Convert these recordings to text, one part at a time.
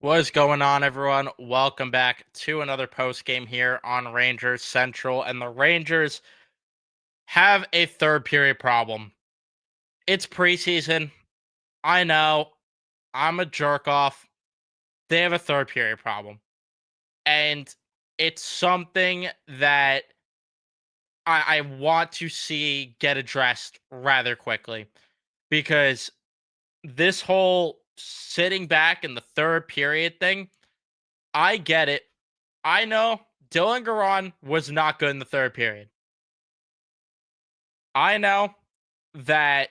What is going on, everyone? Welcome back to another post game here on Rangers Central. And the Rangers have a third period problem. It's preseason. I know I'm a jerk off. They have a third period problem. And it's something that I want to see get addressed rather quickly because this whole sitting back in the third period thing, I get it. I know Dylan Garon was not good in the third period. I know that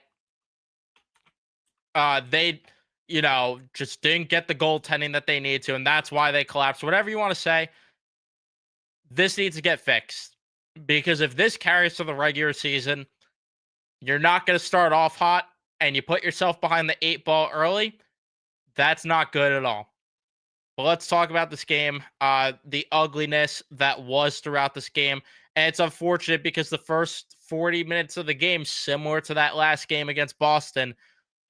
they, just didn't get the goaltending that they need to, and that's why they collapsed. Whatever you want to say, this needs to get fixed. Because if this carries to the regular season, you're not going to start off hot and you put yourself behind the eight ball early. That's not good at all. But let's talk about this game, the ugliness that was throughout this game. And it's unfortunate because the first 40 minutes of the game, similar to that last game against Boston,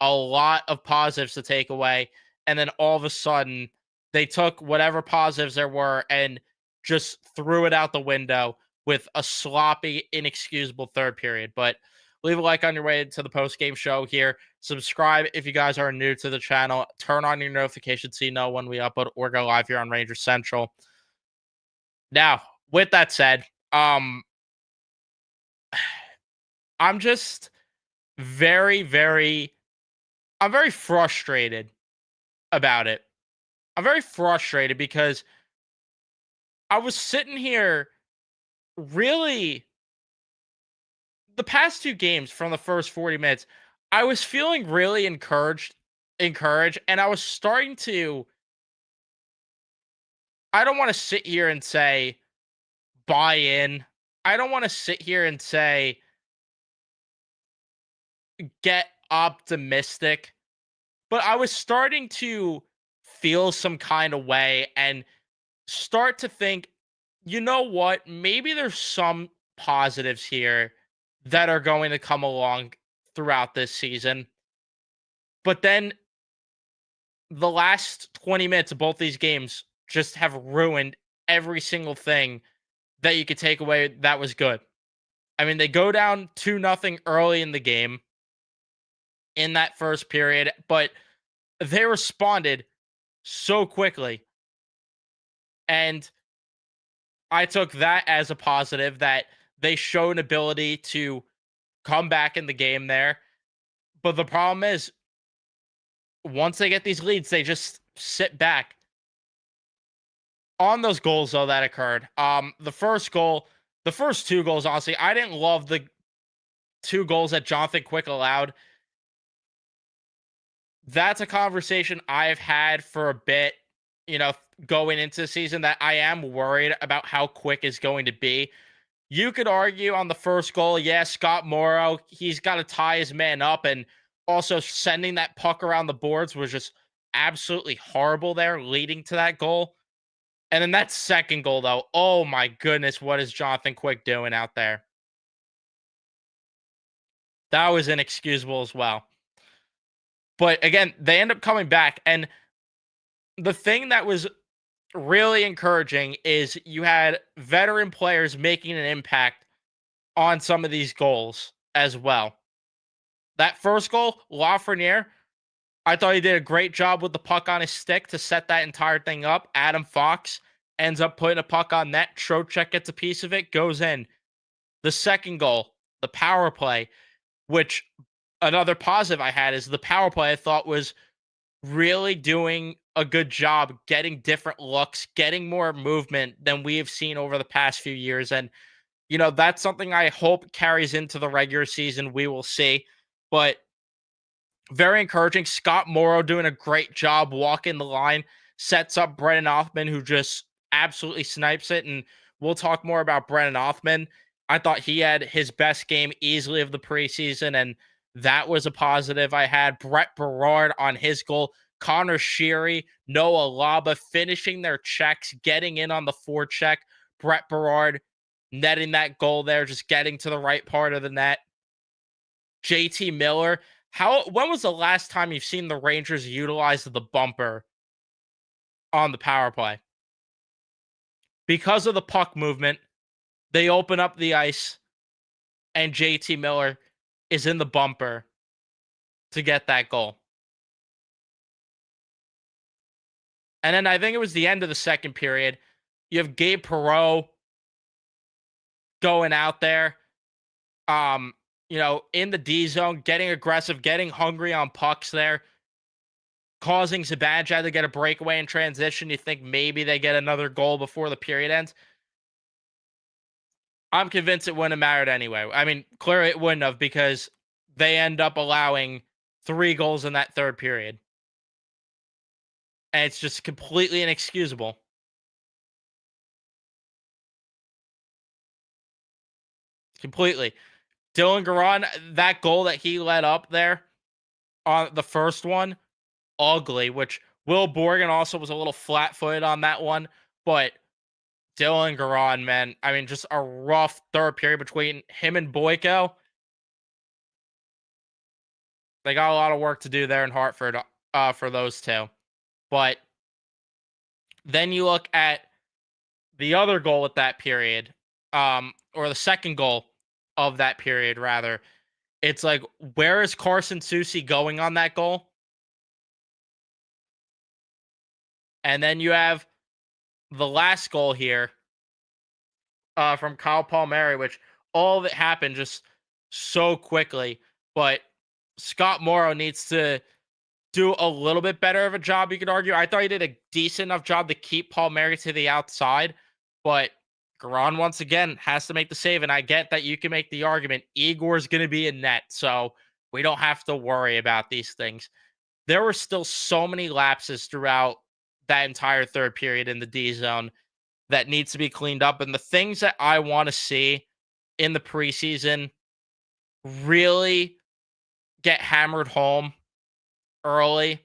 a lot of positives to take away. And then all of a sudden, they took whatever positives there were and just threw it out the window with a sloppy, inexcusable third period. But leave a like on your way to the post game show here. Subscribe if you guys are new to the channel. Turn on your notifications so you know when we upload or go live here on Ranger Central. Now, with that said, I'm just very, very, I'm very frustrated about it. I'm very frustrated because I was sitting here really the past two games from the first 40 minutes, I was feeling really encouraged, and I was starting to I don't want to sit here and say buy in. I don't want to sit here and say get optimistic, but I was starting to feel some kind of way and start to think, you know what? Maybe there's some positives here that are going to come along throughout this season. But then the last 20 minutes of both these games just have ruined every single thing that you could take away that was good. I mean, they go down 2-0 early in the game in that first period, but they responded so quickly. And I took that as a positive that they show an ability to come back in the game there. But the problem is, once they get these leads, they just sit back. On those goals, though, that occurred, the first goal, the first two goals, honestly, I didn't love the two goals that Jonathan Quick allowed. That's a conversation I've had for a bit, you know, going into the season that I am worried about how Quick is going to be. You could argue on the first goal, yeah, Scott Morrow, he's got to tie his man up, and also sending that puck around the boards was just absolutely horrible there, leading to that goal. And then that second goal, though, oh my goodness, what is Jonathan Quick doing out there? That was inexcusable as well. But again, they end up coming back. And the thing that was really encouraging is you had veteran players making an impact on some of these goals as well. That first goal, Lafreniere, I thought he did a great job with the puck on his stick to set that entire thing up. Adam Fox ends up putting a puck on net. Trocheck gets a piece of it, goes in. The second goal, the power play, which another positive I had is the power play I thought was really doing a good job getting different looks, getting more movement than we have seen over the past few years. And, that's something I hope carries into the regular season. We will see. But very encouraging. Scott Morrow doing a great job walking the line, sets up Brennan Othman, who just absolutely snipes it. And we'll talk more about Brennan Othman. I thought he had his best game easily of the preseason, and that was a positive. I had Brett Berard on his goal, Connor Sheary, Noah Laba finishing their checks, getting in on the forecheck. Brett Berard netting that goal there, just getting to the right part of the net. JT Miller, when was the last time you've seen the Rangers utilize the bumper on the power play. Because of the puck movement, they open up the ice, and JT Miller is in the bumper to get that goal. And then I think it was the end of the second period. You have Gabe Perreault going out there, in the D zone, getting aggressive, getting hungry on pucks there, causing Zibanejad to get a breakaway in transition. You think maybe they get another goal before the period ends. I'm convinced it wouldn't have mattered anyway. I mean, clearly it wouldn't have because they end up allowing 3 goals in that third period. And it's just completely inexcusable. Completely. Dylan Garand, that goal that he let up there on the first one, ugly, which Will Borgen also was a little flat-footed on that one, but Dylan Garand, man, I mean, just a rough third period between him and Boyko. They got a lot of work to do there in Hartford for those two. But then you look at the other goal at that period, or the second goal of that period, rather. It's like, where is Carson Soucy going on that goal? And then you have the last goal here from Kyle Palmieri, which all of it happened just so quickly. But Scott Morrow needs to do a little bit better of a job, you could argue. I thought he did a decent enough job to keep Palmieri to the outside, but Garand once again has to make the save. And I get that you can make the argument Igor's going to be in net, so we don't have to worry about these things. There were still so many lapses throughout that entire third period in the D zone that needs to be cleaned up. And the things that I want to see in the preseason really get hammered home early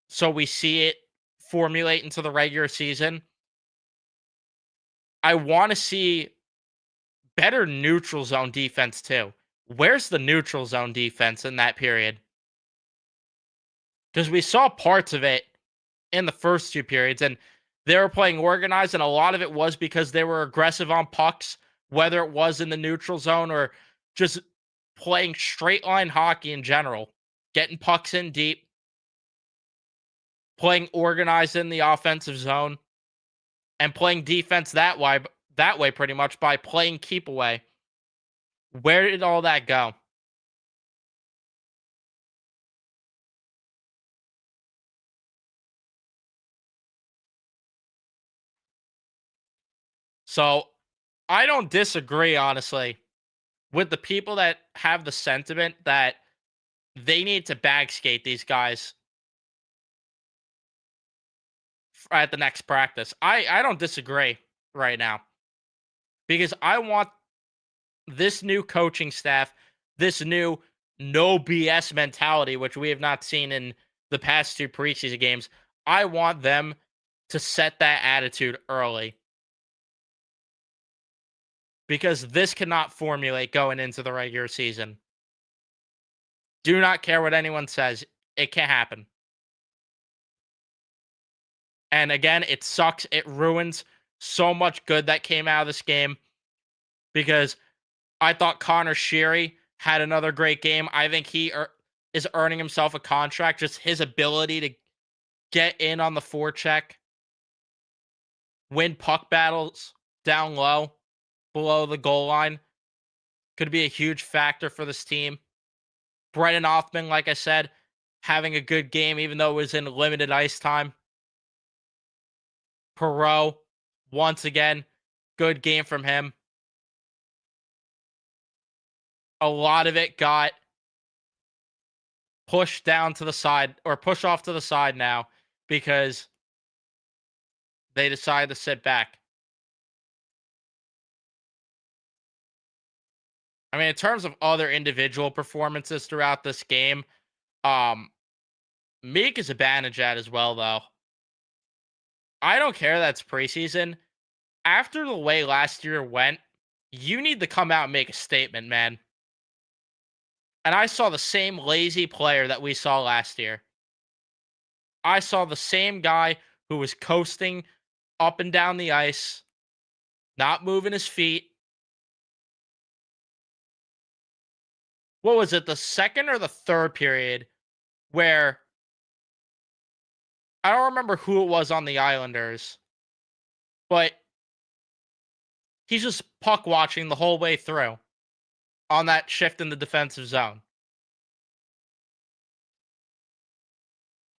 so we see it formulate into the regular season. I want to see better neutral zone defense too. Where's the neutral zone defense in that period? Because we saw parts of it in the first 2 periods, and they were playing organized, and a lot of it was because they were aggressive on pucks, whether it was in the neutral zone or just playing straight line hockey in general, getting pucks in deep, playing organized in the offensive zone, and playing defense that way pretty much by playing keep away. Where did all that go? So I don't disagree, honestly, with the people that have the sentiment that they need to bag skate these guys at the next practice. I don't disagree right now because I want this new coaching staff, this new no BS mentality, which we have not seen in the past 2 preseason games. I want them to set that attitude early because this cannot formulate going into the regular season. Do not care what anyone says. It can't happen. And again, it sucks. It ruins so much good that came out of this game because I thought Connor Sheary had another great game. I think he is earning himself a contract. Just his ability to get in on the forecheck, win puck battles down low, below the goal line, could be a huge factor for this team. Brennan Othman, like I said, having a good game, even though it was in limited ice time. Perreault, once again, good game from him. A lot of it got pushed down to the side or pushed off to the side now because they decided to sit back. I mean, in terms of other individual performances throughout this game, Mika Zibanejad as well, though. I don't care that's preseason. After the way last year went, you need to come out and make a statement, man. And I saw the same lazy player that we saw last year. I saw the same guy who was coasting up and down the ice, not moving his feet. What was it, the second or the third period where I don't remember who it was on the Islanders, but he's just puck watching the whole way through on that shift in the defensive zone.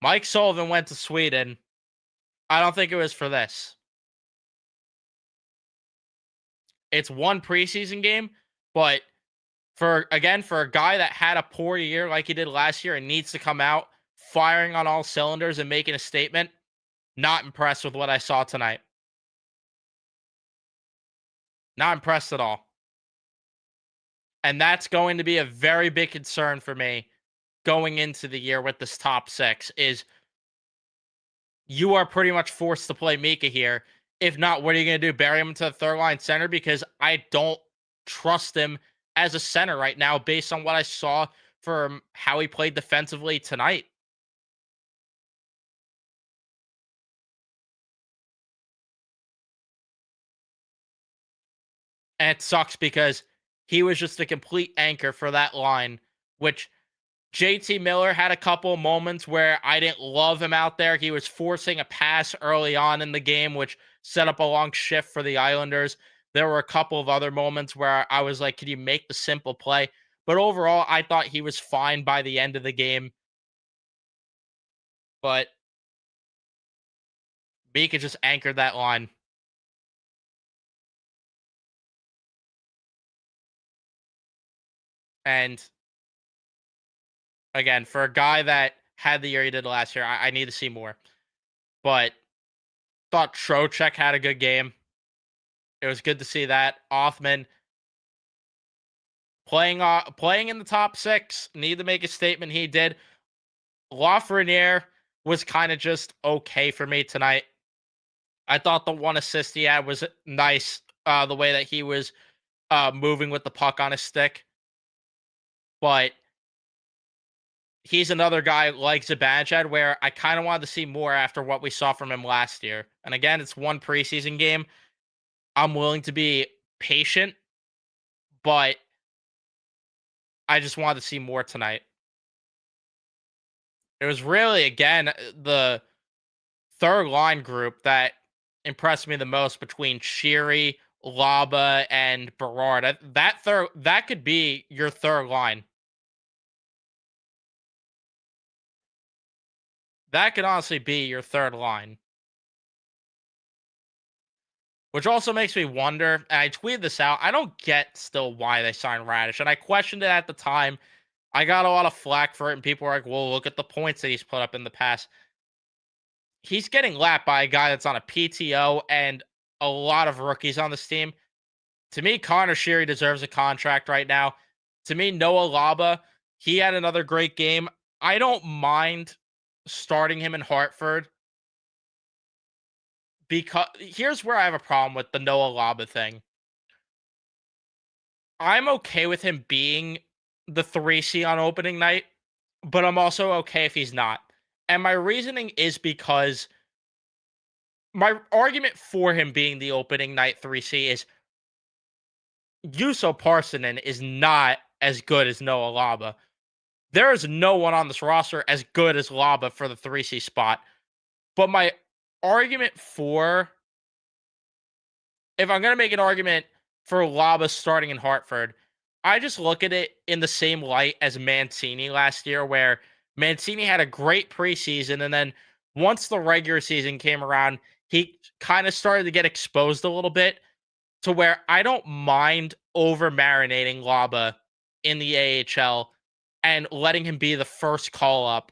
Mike Sullivan went to Sweden. I don't think it was for this. It's one preseason game, but for a guy that had a poor year like he did last year and needs to come out firing on all cylinders and making a statement, not impressed with what I saw tonight. Not impressed at all. And that's going to be a very big concern for me going into the year with this top six is you are pretty much forced to play Mika here. If not, what are you going to do? Bury him into the third line center? Because I don't trust him as a center right now based on what I saw from how he played defensively tonight. And it sucks because he was just a complete anchor for that line, which JT Miller had a couple moments where I didn't love him out there. He was forcing a pass early on in the game, which set up a long shift for the Islanders. There were a couple of other moments where I was like, could you make the simple play? But overall, I thought he was fine by the end of the game. But Mika just anchored that line. And again, for a guy that had the year he did last year, I need to see more. But thought Trocheck had a good game. It was good to see that. Othman playing in the top six, need to make a statement. He did. Lafreniere was kind of just okay for me tonight. I thought the one assist he had was nice. The way that he was moving with the puck on his stick, but he's another guy like Zibanejad where I kind of wanted to see more after what we saw from him last year. And again, it's one preseason game. I'm willing to be patient, but I just wanted to see more tonight. It was really, again, the third line group that impressed me the most between Sheary, Laba, and Berard. That could be your third line. That could honestly be your third line. Which also makes me wonder, and I tweeted this out, I don't get still why they signed Radish. And I questioned it at the time. I got a lot of flack for it, and people were like, well, look at the points that he's put up in the past. He's getting lapped by a guy that's on a PTO and a lot of rookies on this team. To me, Connor Sheary deserves a contract right now. To me, Noah Laba, he had another great game. I don't mind starting him in Hartford because here's where I have a problem with the Noah Laba thing. I'm okay with him being the 3C on opening night, but I'm also okay if he's not. And my reasoning is because my argument for him being the opening night 3C is Juuso Parssinen is not as good as Noah Laba. There is no one on this roster as good as Laba for the 3C spot. But my argument for, if I'm going to make an argument for Laba starting in Hartford, I just look at it in the same light as Mancini last year, where Mancini had a great preseason, and then once the regular season came around, he kind of started to get exposed a little bit to where I don't mind over marinating Laba in the AHL and letting him be the first call up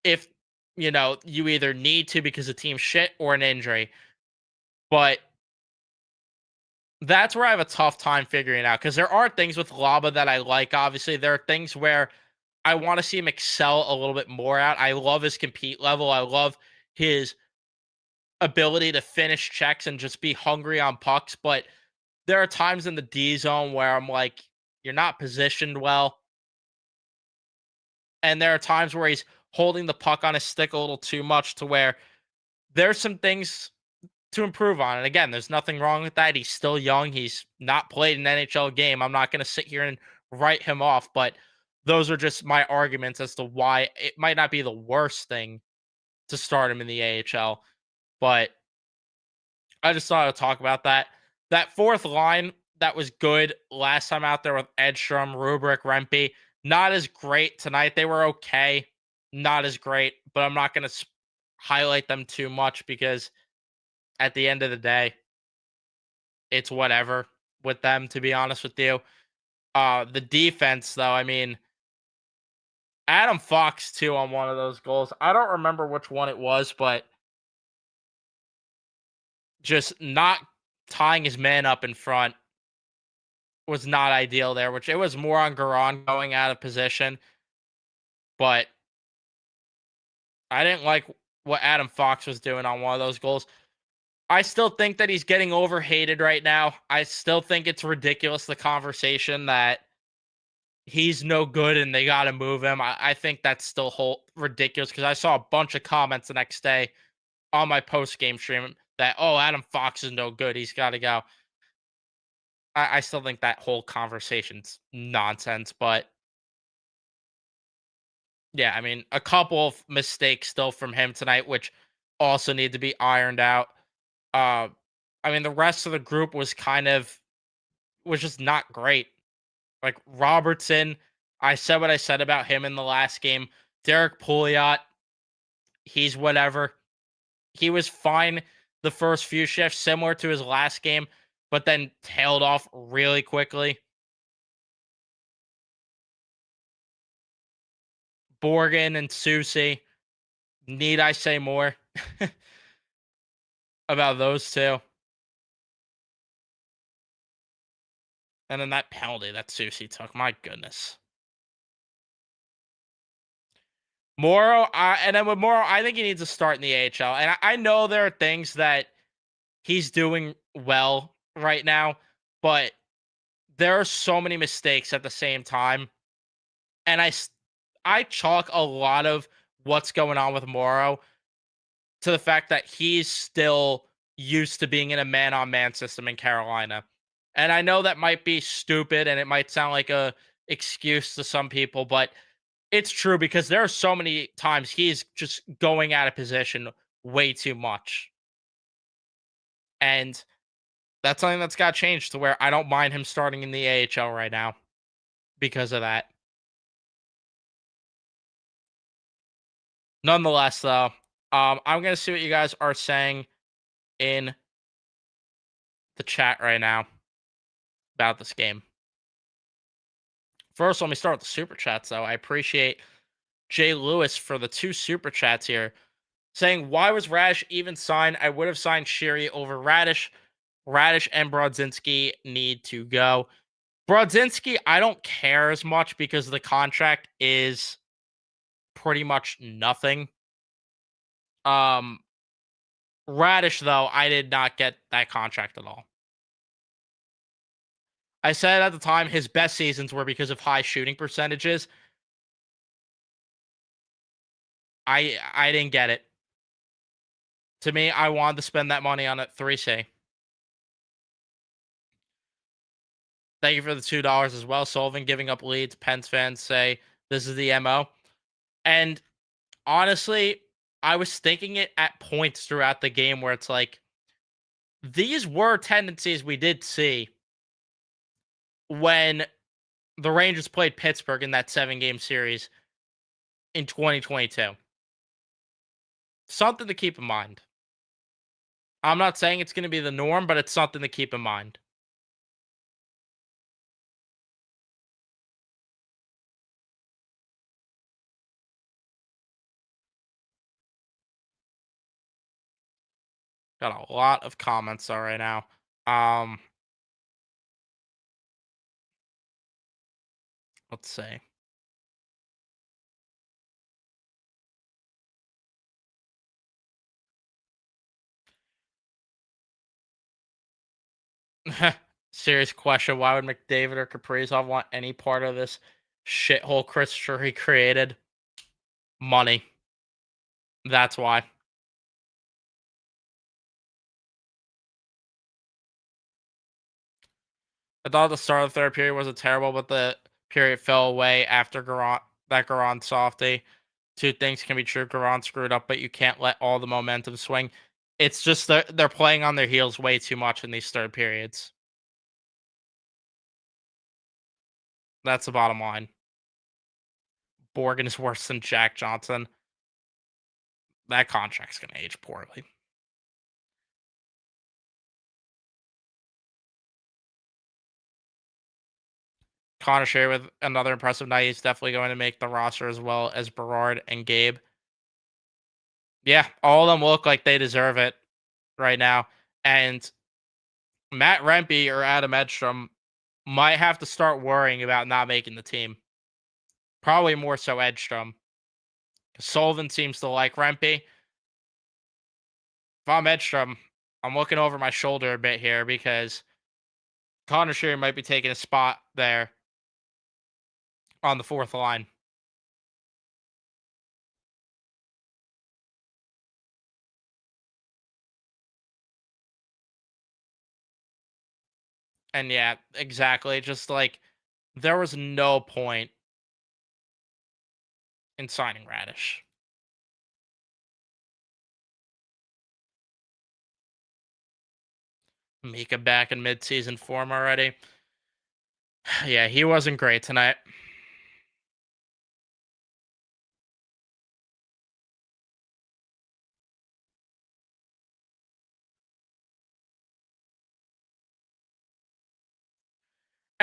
if you either need to because the team's shit or an injury. But that's where I have a tough time figuring out because there are things with Laba that I like. Obviously, there are things where I want to see him excel a little bit more out. I love his compete level. I love his ability to finish checks and just be hungry on pucks. But there are times in the D zone where I'm like, you're not positioned well. And there are times where he's holding the puck on his stick a little too much to where there's some things to improve on. And again, there's nothing wrong with that. He's still young. He's not played an NHL game. I'm not going to sit here and write him off, but those are just my arguments as to why it might not be the worst thing to start him in the AHL. But I just thought I'd talk about that. That fourth line that was good last time out there with Edstrom, Rubrick, Rempe. Not as great tonight. They were okay. Not as great, but I'm not going to highlight them too much because at the end of the day, it's whatever with them, to be honest with you. The defense, though, I mean, Adam Fox, too, on one of those goals. I don't remember which one it was, but just not tying his man up in front was not ideal there, which it was more on Garon going out of position. But I didn't like what Adam Fox was doing on one of those goals. I still think that he's getting overhated right now. I still think it's ridiculous, the conversation that he's no good and they got to move him. I think that's still ridiculous because I saw a bunch of comments the next day on my post game stream that, oh, Adam Fox is no good. He's got to go. I still think that whole conversation's nonsense. But yeah, I mean, a couple of mistakes still from him tonight, which also need to be ironed out. Uh, I mean, the rest of the group was just not great. Like Robertson, I said what I said about him in the last game. Derek Pouliot, he's whatever. He was fine the first few shifts, similar to his last game, but then tailed off really quickly. Borgen and Susie, need I say more about those two? And then that penalty that Susie took, my goodness. Morrow, and then with Morrow, I think he needs to start in the AHL. And I know there are things that he's doing well right now, but there are so many mistakes at the same time. And I chalk a lot of what's going on with Morrow to the fact that he's still used to being in a man-on-man system in Carolina. And I know that might be stupid and it might sound like a excuse to some people, but it's true because there are so many times he's just going out of position way too much. And that's something that's got changed to where I don't mind him starting in the AHL right now because of that. Nonetheless, though, I'm going to see what you guys are saying in the chat right now about this game. First, let me start with the super chats, though. I appreciate Jay Lewis for the 2 super chats here, saying, why was Radish even signed? I would have signed Sherry over Radish. Radish and Brodzinski need to go. Brodzinski, I don't care as much because the contract is pretty much nothing. Radish, though, I did not get that contract at all. I said at the time his best seasons were because of high shooting percentages. I didn't get it. To me, I wanted to spend that money on a 3C. Thank you for the $2 as well. Sullivan giving up leads. Pens fans say this is the MO. And honestly, I was thinking it at points throughout the game where it's like, these were tendencies we did see when the Rangers played Pittsburgh in that 7-game series in 2022. Something to keep in mind. I'm not saying it's going to be the norm, but it's something to keep in mind. Got a lot of comments all right now. Let's see. Serious question. Why would McDavid or Kaprizov want any part of this shithole Chris Drury created? Money. That's why. I thought the start of the third period wasn't terrible, but the period fell away after Garon softy. Two things can be true. Garon screwed up, but you can't let all the momentum swing. It's just they're playing on their heels way too much in these third periods. That's the bottom line. Borgen is worse than Jack Johnson. That contract's gonna age poorly. Connor Shea with another impressive night. He's definitely going to make the roster as well as Berard and Gabe. Yeah, all of them look like they deserve it right now. And Matt Rempe or Adam Edstrom might have to start worrying about not making the team. Probably more so Edstrom. Sullivan seems to like Rempe. If I'm Edstrom, I'm looking over my shoulder a bit here because Connor Shearer might be taking a spot there on the fourth line. And yeah, exactly. Just like there was no point in signing Radish. Mika back in midseason form already. Yeah, he wasn't great tonight.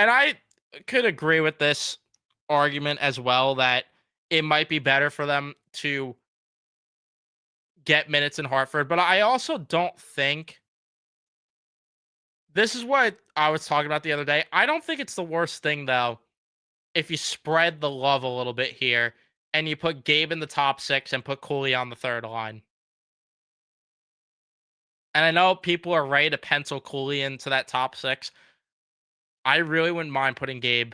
And I could agree with this argument as well that it might be better for them to get minutes in Hartford, but I also don't think this is what I was talking about the other day. I don't think it's the worst thing though if you spread the love a little bit here and you put Gabe in the top six and put Cooley on the third line. And I know people are ready to pencil Cooley into that top six. I really wouldn't mind putting Gabe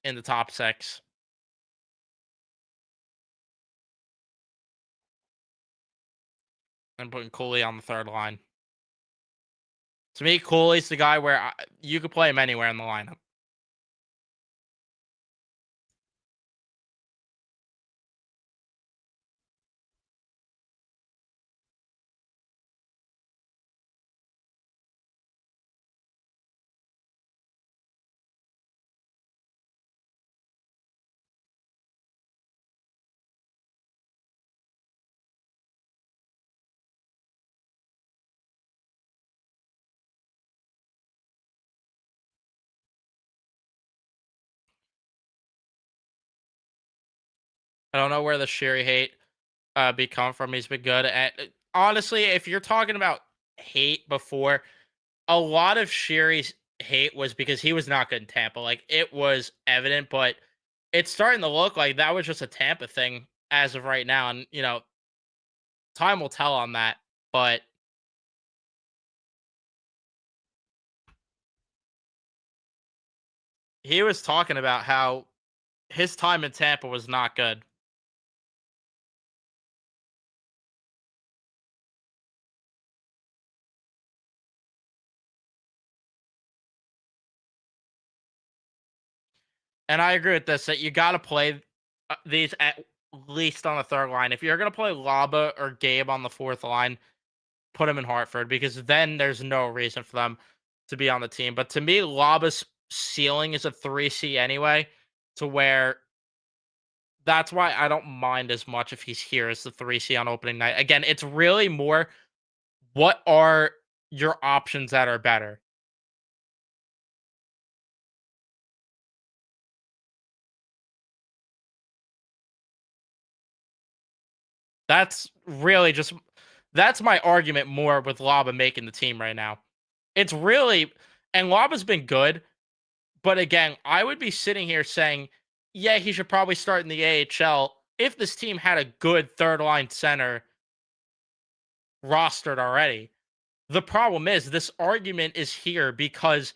in the top six and putting Cooley on the third line. To me, Cooley's the guy where you could play him anywhere in the lineup. I don't know where the Sherry hate be come from. He's been good at honestly. If you're talking about hate before, a lot of Sherry's hate was because he was not good in Tampa. Like it was evident, but it's starting to look like that was just a Tampa thing as of right now. And time will tell on that. But he was talking about how his time in Tampa was not good. And I agree with this that you got to play these at least on the third line. If you're going to play Laba or Gabe on the fourth line, put him in Hartford because then there's no reason for them to be on the team. But to me, Laba's ceiling is a 3C anyway, to where that's why I don't mind as much if he's here as the 3C on opening night. Again, it's really more what are your options that are better. That's really just that's my argument more with Laba making the team right now. It's really and Laba's been good, but again, I would be sitting here saying, yeah, he should probably start in the AHL if this team had a good third line center rostered already. The problem is this argument is here because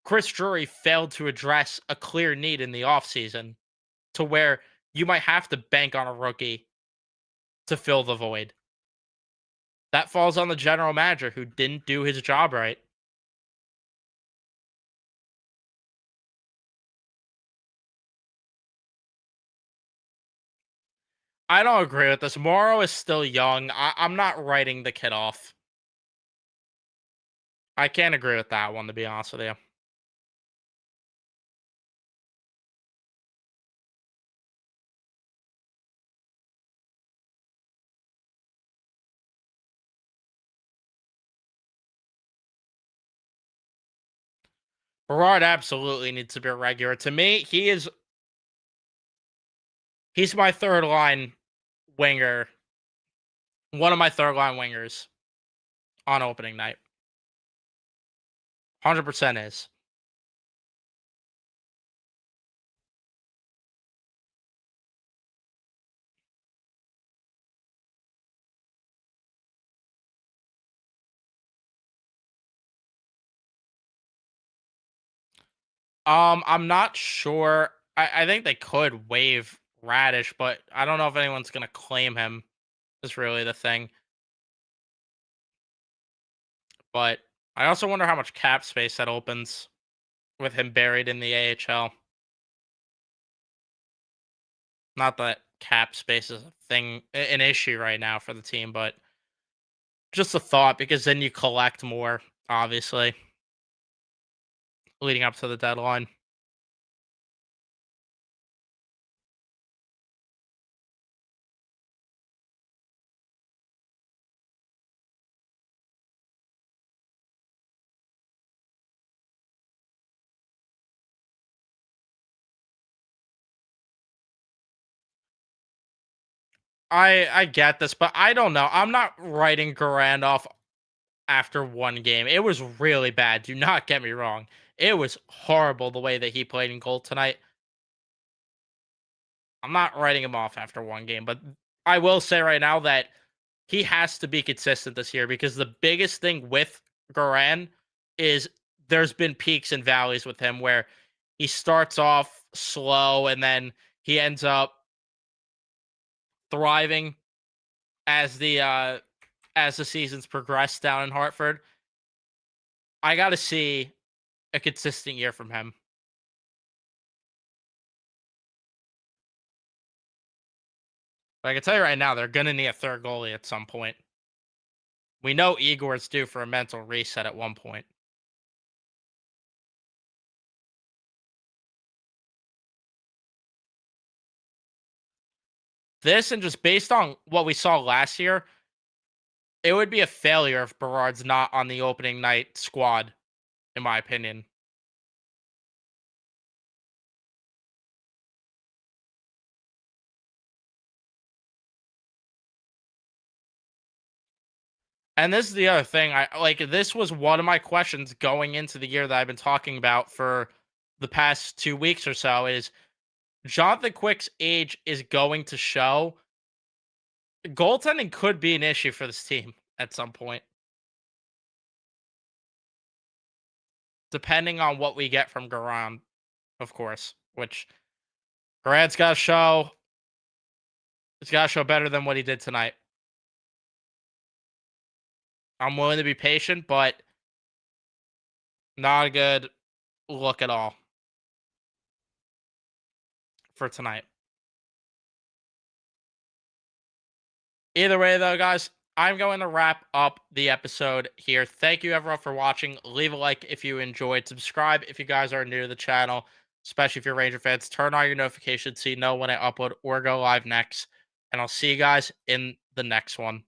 Chris Drury failed to address a clear need in the offseason to where you might have to bank on a rookie to fill the void. That falls on the general manager who didn't do his job right. I don't agree with this. Morrow is still young. I'm not writing the kid off. I can't agree with that one, to be honest with you. Berard absolutely needs to be a regular. To me, he's my third line winger, one of my third line wingers on opening night. 100% is. I'm not sure. I think they could waive Radish, but I don't know if anyone's gonna claim him. Is really the thing. But I also wonder how much cap space that opens with him buried in the AHL. Not that cap space is a thing, an issue right now for the team, but just a thought because then you collect more, obviously, leading up to the deadline. I get this, but I don't know. I'm not writing Garand off after one game. It was really bad. Do not get me wrong. It was horrible the way that he played in goal tonight. I'm not writing him off after one game, but I will say right now that he has to be consistent this year because the biggest thing with Garand is there's been peaks and valleys with him where he starts off slow and then he ends up thriving as the seasons progress down in Hartford. I got to see a consistent year from him. But I can tell you right now, they're going to need a third goalie at some point. We know Igor's due for a mental reset at one point. This and just based on what we saw last year, it would be a failure if Berard's not on the opening night squad, in my opinion. And this is the other thing. I like this was one of my questions going into the year that I've been talking about for the past 2 weeks or so is Jonathan Quick's age is going to show. Goaltending could be an issue for this team at some point, depending on what we get from Garan, of course. Which Garand's got to show. He's got to show better than what he did tonight. I'm willing to be patient, but not a good look at all for tonight. Either way, though, guys, I'm going to wrap up the episode here. Thank you, everyone, for watching. Leave a like if you enjoyed. Subscribe if you guys are new to the channel, especially if you're Ranger fans. Turn on your notifications so you know when I upload or go live next. And I'll see you guys in the next one.